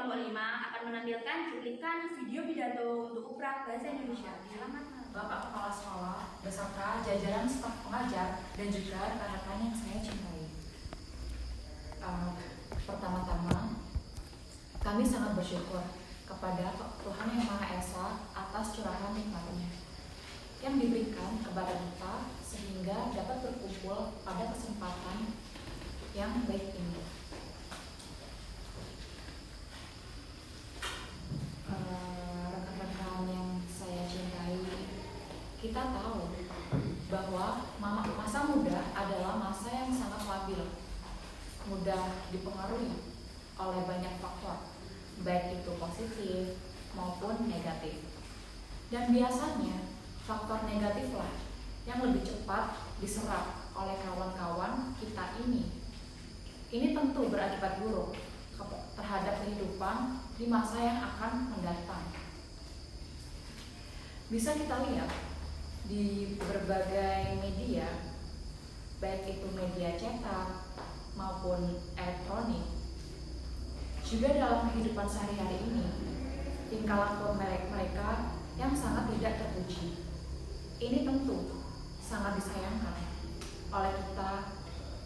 kelompok 5 akan menampilkan cuplikan video pidato untuk Uprag Bahasa Indonesia. Selamat malam. Bapak Kepala Sekolah beserta jajaran staf pengajar dan juga rekan-rekan yang saya cintai. Pertama-tama, kami sangat bersyukur kepada Tuhan Yang Maha Esa atas curahan nikmat-Nya yang diberikan kepada kita sehingga dapat berkumpul pada kesempatan yang baik ini. Rekan-rekan yang saya cintai, kita tahu bahwa masa muda adalah masa yang sangat labil, mudah dipengaruhi oleh banyak faktor, baik itu positif maupun negatif. Dan biasanya faktor negatiflah yang lebih cepat diserap oleh kawan-kawan kita ini. Ini tentu berakibat buruk terhadap kehidupan di masa yang akan mendatang. Bisa kita lihat di berbagai media, baik itu media cetak maupun elektronik, juga dalam kehidupan sehari-hari ini, tingkah laku mereka yang sangat tidak terpuji. Ini tentu sangat disayangkan oleh kita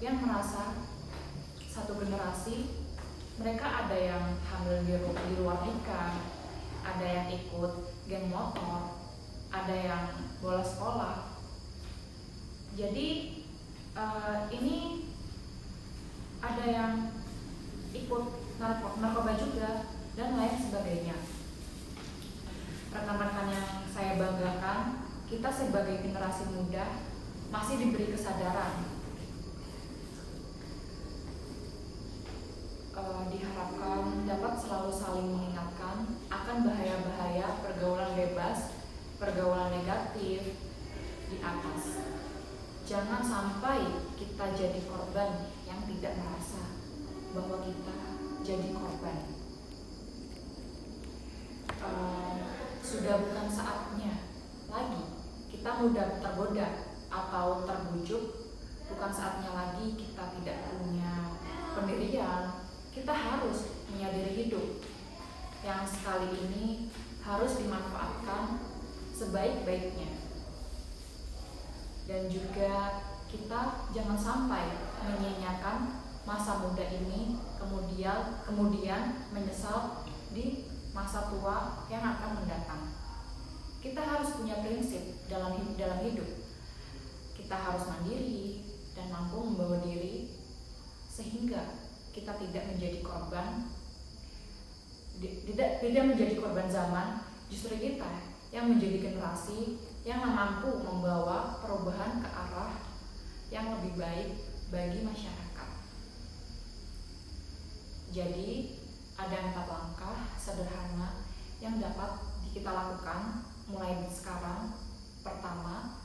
yang merasa satu generasi mereka ada yang hamil di luar nikah, ada yang ikut geng motor, ada yang bolos sekolah. Jadi ini ada yang ikut narkoba juga dan lain sebagainya. Rekan-rekan yang saya banggakan, kita sebagai generasi muda masih diberi kesadaran. Diharapkan dapat selalu saling mengingatkan akan bahaya-bahaya pergaulan bebas, pergaulan negatif di atas. Jangan sampai kita jadi korban yang tidak merasa bahwa kita jadi korban. Sudah bukan saatnya lagi kita mudah tergoda atau terbujuk. Bukan saatnya lagi kita tidak punya pendirian. Kita harus menyadari hidup yang sekali ini harus dimanfaatkan sebaik-baiknya. Dan juga kita jangan sampai menyanyiakan masa muda ini kemudian menyesal di masa tua yang akan mendatang. Kita harus punya prinsip dalam hidup. Kita harus mandiri dan mampu membawa diri sehingga kita tidak menjadi korban, tidak menjadi korban zaman. Justru kita yang menjadi generasi yang mampu membawa perubahan ke arah yang lebih baik bagi masyarakat. Jadi ada 4 langkah sederhana yang dapat kita lakukan mulai sekarang. Pertama,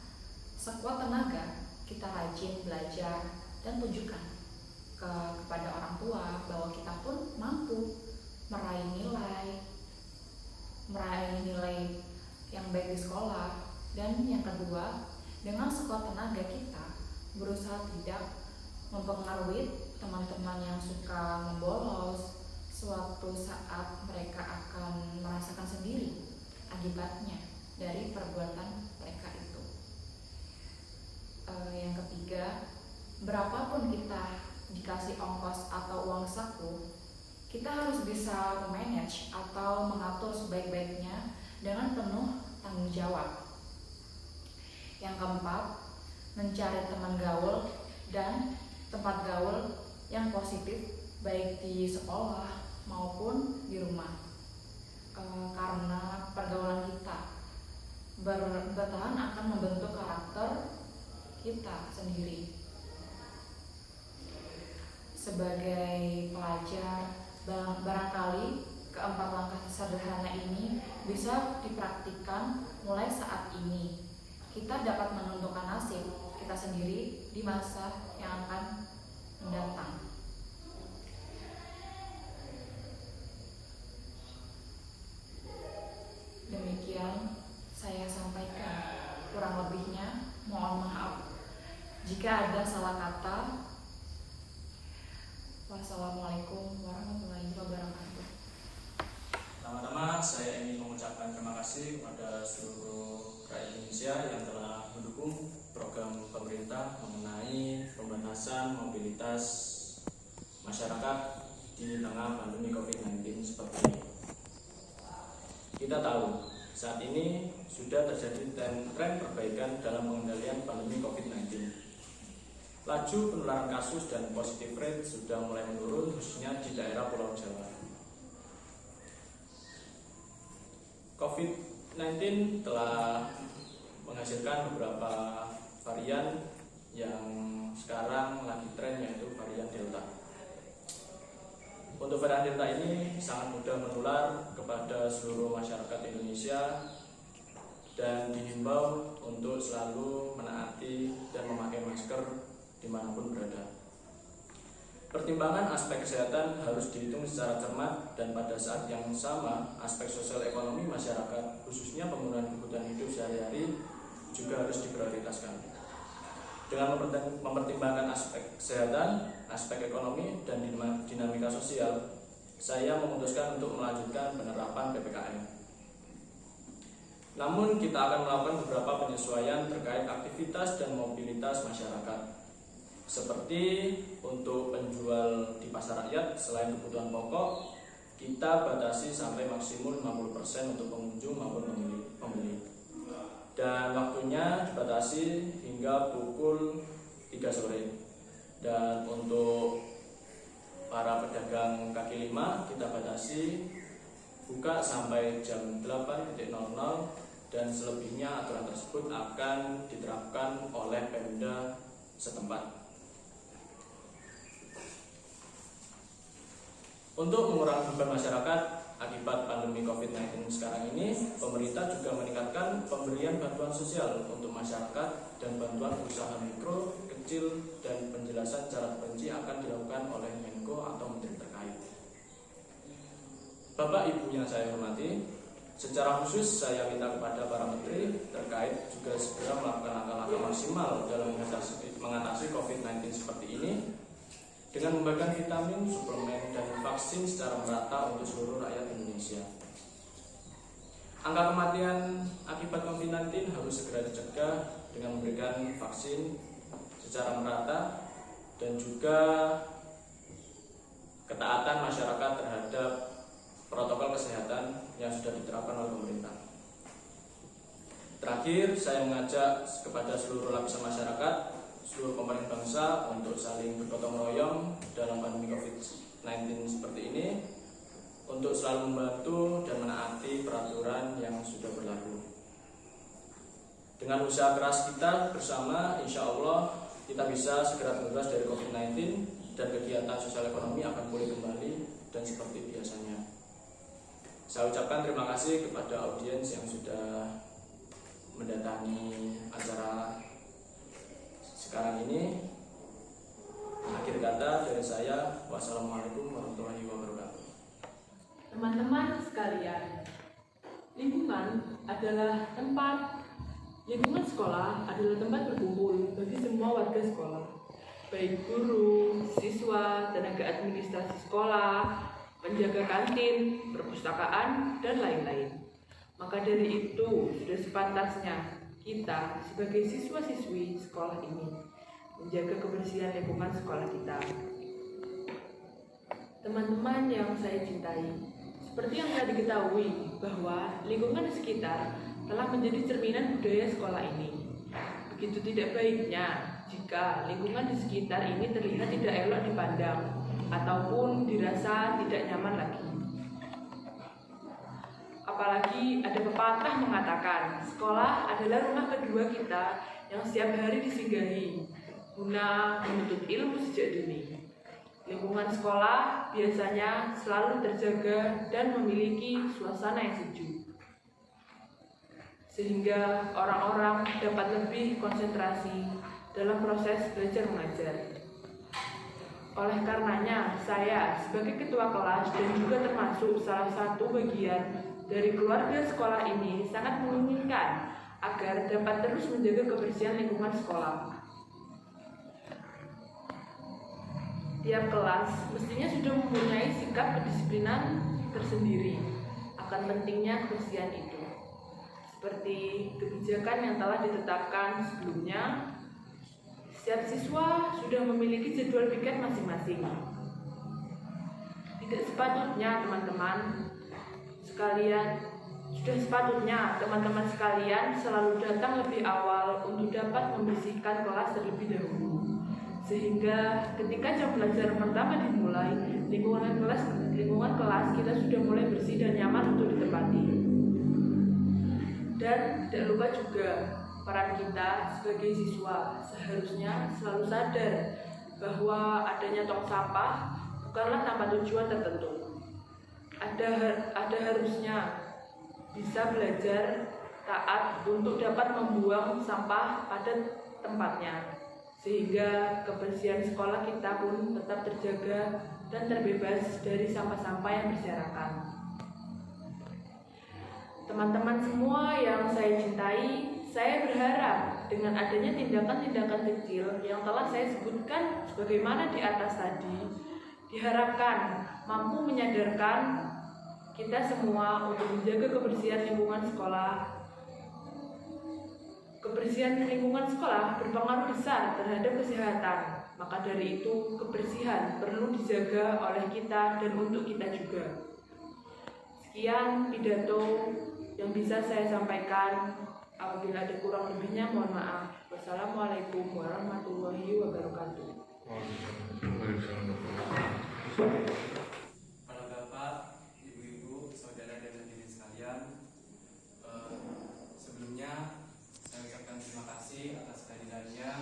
sekuat tenaga kita rajin belajar dan tunjukkan kepada orang tua bahwa kita pun mampu meraih nilai yang baik di sekolah. Dan yang kedua, dengan sekuat tenaga kita berusaha tidak mempengaruhi teman-teman yang suka membolos. Suatu saat mereka akan merasakan sendiri akibatnya dari perbuatan mereka itu. Yang ketiga, berapapun kita dikasih ongkos atau uang saku, kita harus bisa manage atau mengatur sebaik-baiknya dengan penuh tanggung jawab. Yang keempat, mencari teman gaul dan tempat gaul yang positif baik di sekolah maupun di rumah. Karena pergaulan kita bertahan akan membentuk karakter kita sendiri. Sebagai pelajar, barangkali keempat langkah sederhana ini bisa dipraktikkan mulai saat ini. Kita dapat menentukan nasib kita sendiri di masa yang akan mendatang. Demikian saya sampaikan. Kurang lebihnya mohon maaf jika ada salah kata. Wassalamualaikum warahmatullahi wabarakatuh. saya ingin mengucapkan terima kasih kepada seluruh rakyat Indonesia yang telah mendukung program pemerintah mengenai pembatasan mobilitas masyarakat di tengah pandemi COVID-19 seperti ini. Kita tahu saat ini sudah terjadi tren perbaikan dalam pengendalian pandemi COVID-19. Laju penularan kasus dan positive rate sudah mulai menurun, khususnya di daerah Pulau Jawa. COVID-19 telah menghasilkan beberapa varian yang sekarang lagi tren, yaitu varian Delta. Untuk varian Delta ini sangat mudah menular kepada seluruh masyarakat Indonesia dan dihimbau untuk selalu menaati dan memakai masker dimanapun berada. Pertimbangan aspek kesehatan harus dihitung secara cermat dan pada saat yang sama aspek sosial ekonomi masyarakat, khususnya pemenuhan kebutuhan hidup sehari-hari, juga harus diprioritaskan. Dengan mempertimbangkan aspek kesehatan, aspek ekonomi, dan dinamika sosial, saya memutuskan untuk melanjutkan penerapan PPKM. Namun kita akan melakukan beberapa penyesuaian terkait aktivitas dan mobilitas masyarakat. Seperti untuk penjual di pasar rakyat, selain kebutuhan pokok, kita batasi sampai maksimum 50% untuk pengunjung maupun pembeli. Dan waktunya dibatasi hingga pukul 3 sore. Dan untuk para pedagang kaki lima kita batasi buka sampai jam 8.00 dan selebihnya aturan tersebut akan diterapkan oleh Pemda setempat. Untuk mengurangi beban masyarakat akibat pandemi COVID-19 sekarang ini, pemerintah juga meningkatkan pemberian bantuan sosial untuk masyarakat dan bantuan usaha mikro, kecil, dan penjelasan cara terperinci akan dilakukan oleh Menko atau Menteri terkait. Bapak Ibu yang saya hormati, secara khusus saya minta kepada para menteri terkait juga segera melakukan langkah-langkah maksimal dalam mengatasi COVID-19 seperti ini, dengan membagikan vitamin, suplemen, dan vaksin secara merata untuk seluruh rakyat Indonesia. Angka kematian akibat COVID-19 harus segera dicegah dengan memberikan vaksin secara merata dan juga ketaatan masyarakat terhadap protokol kesehatan yang sudah diterapkan oleh pemerintah. Terakhir, saya mengajak kepada seluruh lapisan masyarakat, seluruh komponen bangsa untuk saling bergotong royong dalam pandemi COVID-19 seperti ini, untuk selalu membantu dan menaati peraturan yang sudah berlaku. Dengan usaha keras kita bersama, insya Allah kita bisa segera terbebas dari COVID-19 dan kegiatan sosial ekonomi akan pulih kembali dan seperti biasanya. Saya ucapkan terima kasih kepada audiens yang sudah mendatangi acara sekarang ini. Akhir kata dari saya, wassalamualaikum warahmatullahi wabarakatuh. Teman-teman sekalian, lingkungan sekolah adalah tempat berkumpul bagi semua warga sekolah, baik guru, siswa, tenaga administrasi sekolah, penjaga kantin, perpustakaan, dan lain-lain. Maka dari itu, sudah sepantasnya kita sebagai siswa-siswi sekolah ini menjaga kebersihan lingkungan sekolah kita. Teman-teman yang saya cintai, seperti yang telah diketahui bahwa lingkungan di sekitar telah menjadi cerminan budaya sekolah ini. Begitu tidak baiknya jika lingkungan di sekitar ini terlihat tidak elok dipandang ataupun dirasa tidak nyaman lagi. Apalagi ada pepatah mengatakan, sekolah adalah rumah kedua kita yang setiap hari disinggahi guna menuntut ilmu sejak dini. Lingkungan sekolah biasanya selalu terjaga dan memiliki suasana yang sejuk, sehingga orang-orang dapat lebih konsentrasi dalam proses belajar mengajar. Oleh karenanya, saya sebagai ketua kelas dan juga termasuk salah satu bagian dari keluarga sekolah ini sangat menginginkan agar dapat terus menjaga kebersihan lingkungan sekolah. Tiap kelas mestinya sudah mempunyai sikap kedisiplinan tersendiri. akan pentingnya kebersihan itu. Seperti kebijakan yang telah ditetapkan sebelumnya, setiap siswa sudah memiliki jadwal piket masing-masing. Tidak sepatutnya teman-teman sekalian selalu datang lebih awal untuk dapat membersihkan kelas terlebih dahulu. Sehingga ketika jam pelajaran pertama dimulai, lingkungan kelas kita sudah mulai bersih dan nyaman untuk ditempati. Dan tidak lupa juga peran kita sebagai siswa seharusnya selalu sadar bahwa adanya tong sampah bukanlah tanpa tujuan tertentu. Ada harusnya bisa belajar taat untuk dapat membuang sampah pada tempatnya, sehingga kebersihan sekolah kita pun tetap terjaga dan terbebas dari sampah-sampah yang berserakan. Teman-teman semua yang saya cintai, saya berharap dengan adanya tindakan-tindakan kecil yang telah saya sebutkan sebagaimana di atas tadi, diharapkan mampu menyadarkan kita semua untuk menjaga kebersihan lingkungan sekolah. Kebersihan lingkungan sekolah berpengaruh besar terhadap kesehatan. Maka dari itu, kebersihan perlu dijaga oleh kita dan untuk kita juga. Sekian pidato yang bisa saya sampaikan. Apabila ada kurang lebihnya, mohon maaf. Wassalamualaikum warahmatullahi wabarakatuh. Para bapak, ibu-ibu, saudara dan hadirin sekalian, sebelumnya saya ucapkan terima kasih atas kehadirannya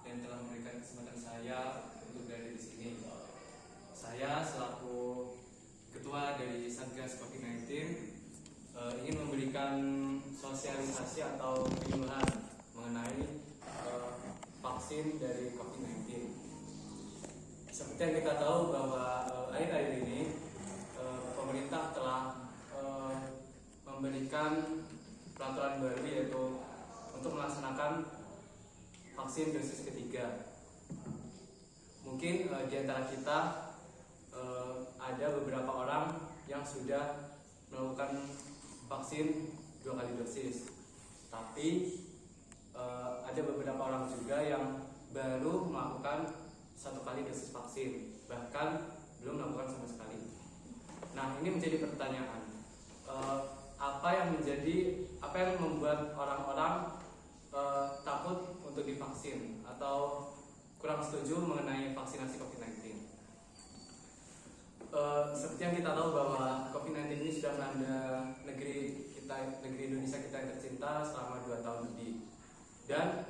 dan telah memberikan kesempatan saya untuk berada di sini. Saya selaku ketua dari Satgas COVID-19 ingin memberikan sosialisasi atau penyuluhan mengenai vaksin dari COVID-19. Seperti yang kita tahu bahwa akhir-akhir ini pemerintah telah memberikan peraturan baru, yaitu untuk melaksanakan vaksin dosis ketiga. Mungkin di antara kita ada beberapa orang yang sudah melakukan vaksin 2 kali dosis, tapi ada beberapa orang juga yang baru melakukan 1 kali dosis vaksin, bahkan belum melakukan sama sekali. Nah, ini menjadi pertanyaan, apa yang membuat orang-orang takut untuk divaksin atau kurang setuju mengenai vaksinasi COVID-19? Seperti yang kita tahu bahwa COVID-19 ini sudah melanda negeri Indonesia kita yang tercinta selama 2 tahun lebih, dan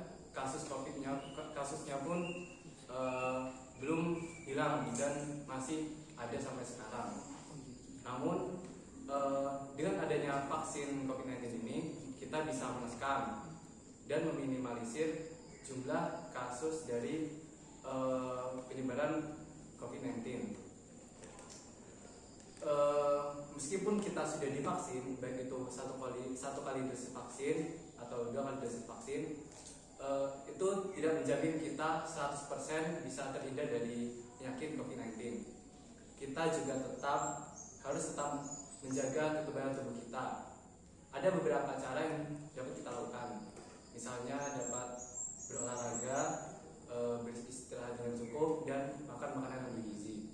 kasusnya pun belum hilang dan masih ada sampai sekarang. Namun dengan adanya vaksin COVID-19 ini, kita bisa menekan dan meminimalisir jumlah kasus dari penyebaran COVID-19. Meskipun kita sudah divaksin, baik itu satu kali dosis vaksin atau 2 kali dosis vaksin, itu tidak menjamin kita 100% bisa terhindar dari penyakit COVID-19. Kita juga harus tetap menjaga kekebalan tubuh kita. Ada beberapa cara yang dapat kita lakukan, misalnya dapat berolahraga, beristirahat dengan cukup, dan makan makanan yang bergizi.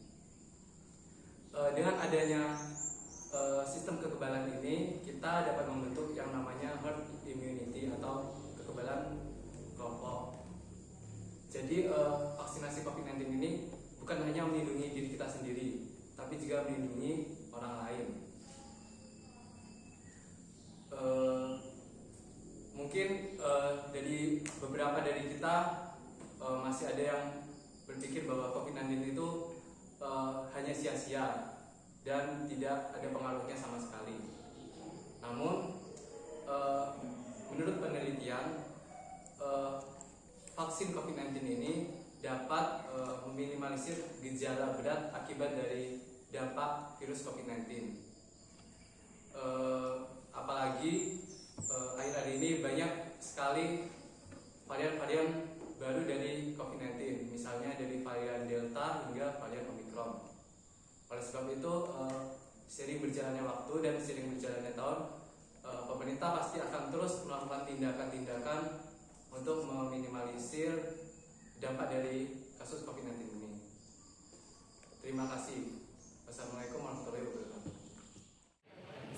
Dengan adanya sistem kekebalan ini, kita dapat membentuk yang namanya herd immunity atau kekebalan kelompok. Jadi vaksinasi COVID-19 ini bukan hanya melindungi diri kita sendiri, tapi juga melindungi orang lain. Mungkin dari beberapa dari kita masih ada yang berpikir bahwa COVID-19 itu hanya sia-sia dan tidak ada pengaruhnya sama sekali. Namun menurut penelitian, vaksin COVID-19 ini dapat meminimalisir gejala berat akibat dari dampak virus COVID-19. Apalagi akhir-akhir ini banyak sekali varian-varian baru dari COVID-19, misalnya dari varian Delta hingga varian Omicron. Oleh sebab itu, sering berjalannya waktu dan seiring berjalannya tahun, pemerintah pasti akan terus melakukan tindakan-tindakan untuk meminimalisir dampak dari kasus COVID-19 ini. Terima kasih. Wassalamualaikum warahmatullahi wabarakatuh.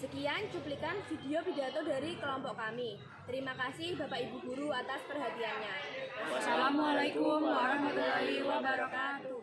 Sekian cuplikan video pidato dari kelompok kami. Terima kasih Bapak Ibu Guru atas perhatiannya. Wassalamualaikum warahmatullahi wabarakatuh.